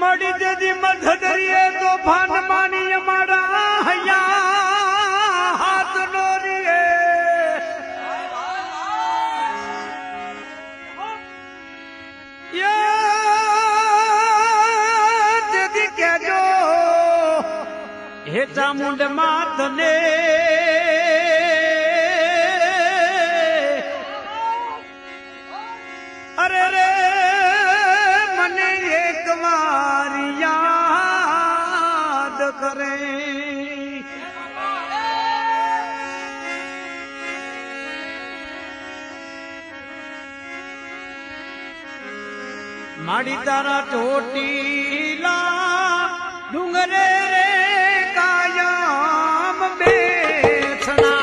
મળી જજી મધદરીએ તો ભાન માની અમારા હૈયા હાથ દોરીએ તેથી કહેજો હે ચામુંડ માતને અરે રે મને એક વાર યાદ કરે માડી તારા ચોટીલા ડુંગરે રે કાયમ બેસના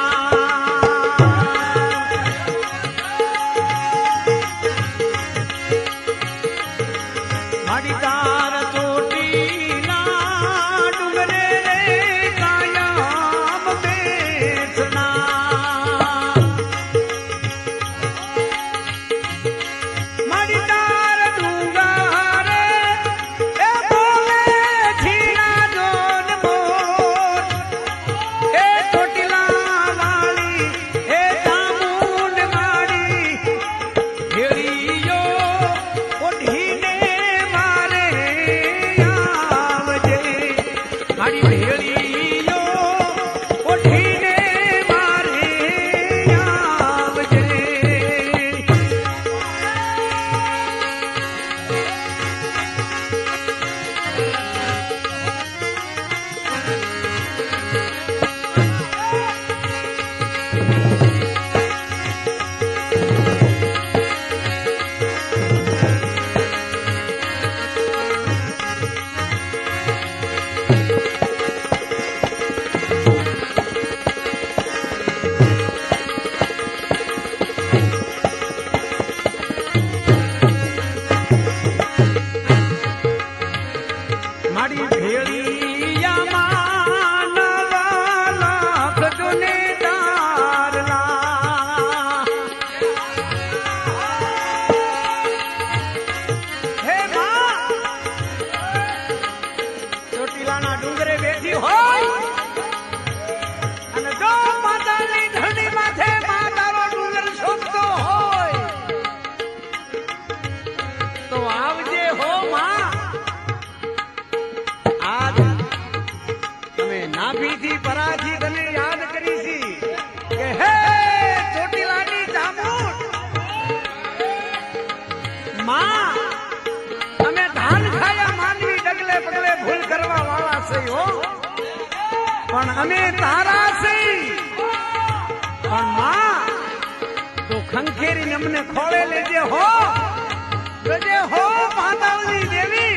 માડી તારા ચોટીલા ડુંગરે રે કાયમ બેસના માડી તારા ડુંગર એ બોલે છીના જોન મોર એ ચોટીલા વાળી એ ચામુંડ માડી ભેળીયો ઓઢીને મારે આવજે મારી ભેળીયો ઓઢીને મારે આવજે મારી ભેળિયામાં નવા લાખ જોને તારલા હે માં ચોટીલાના ડુંગરે બેઠી હોય અને જો માતાની ધરણી માથે માતાનો ડુંગર શોભતો હોય તો આવજે હો માં આજ તમે નાભીથી પરાથી તને યાદ કરી છી કે હે ચોટીલાની ચામુંડ માં અમે ધાન ખાયા માનવી ડગલે પગલે ભૂલ કરવા વાળા છે હો પણ અમે તારા છે પણ માં તું ખંખેરીને અમને ખોળે લેજે હો માતાજી દેવી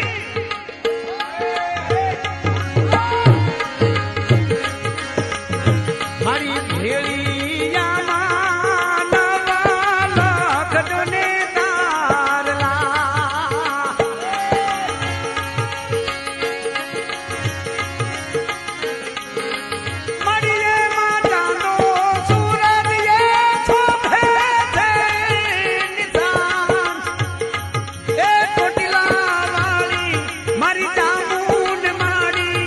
મારી ભેળિયામાં નવા લાખ જોને તારલા મારી એ માતાનો સૂરજ એ શોભે છે નિશાન એ ચોટીલા વાળી મારી ચામુંડ માડી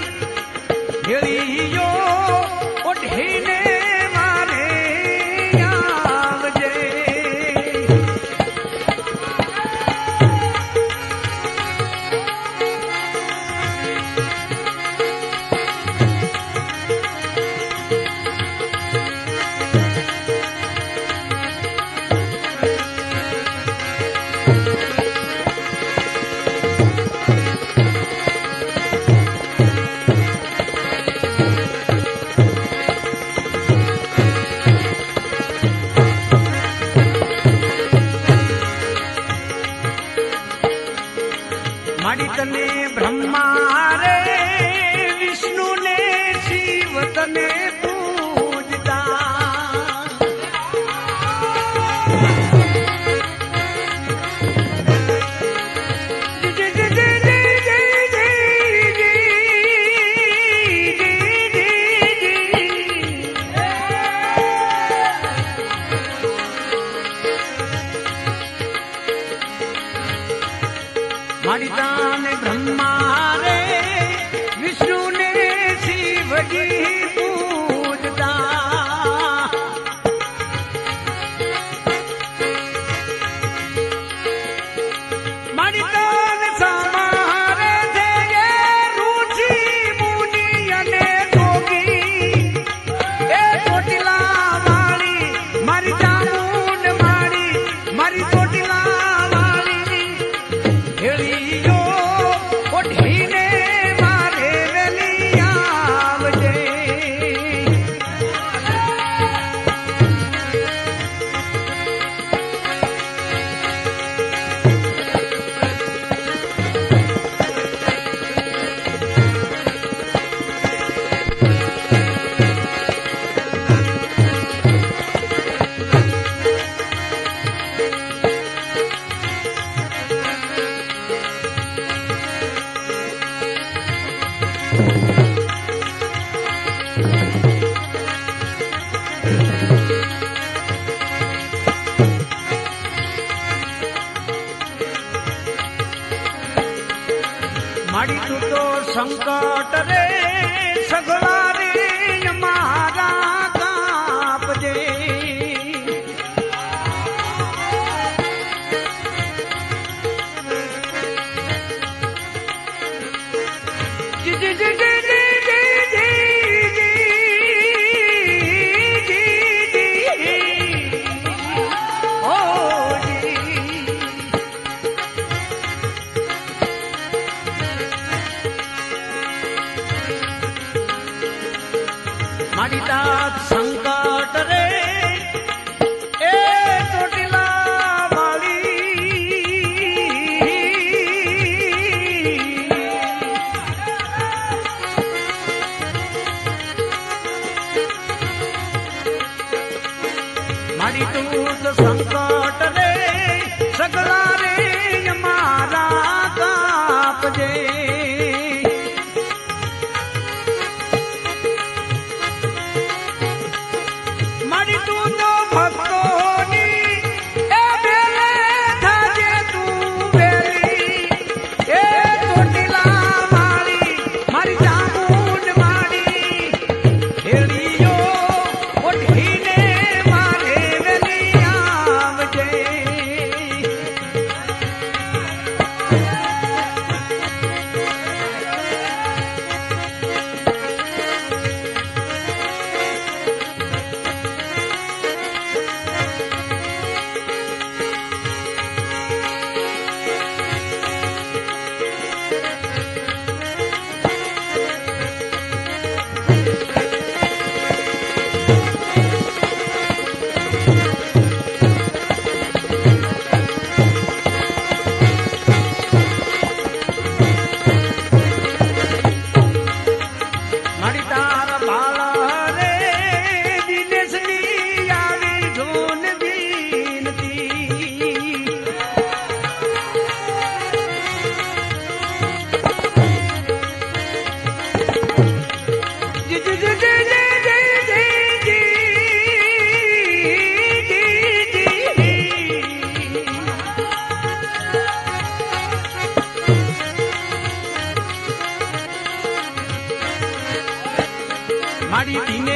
ભેળિયો ઓઢીને મારે આવજે માડી તને બ્રહ્મા રે વિષ્ણુ ને શિવ તને પૂજતા માડી તને બ્રહ્મા માડી તું તો સંકટ રે સગળા રે મારા કાપજે મારી તાત સંકટ રે એ ચોટીલા મારી તું સંકટ રે સગળા રે મારા કાપજે મારી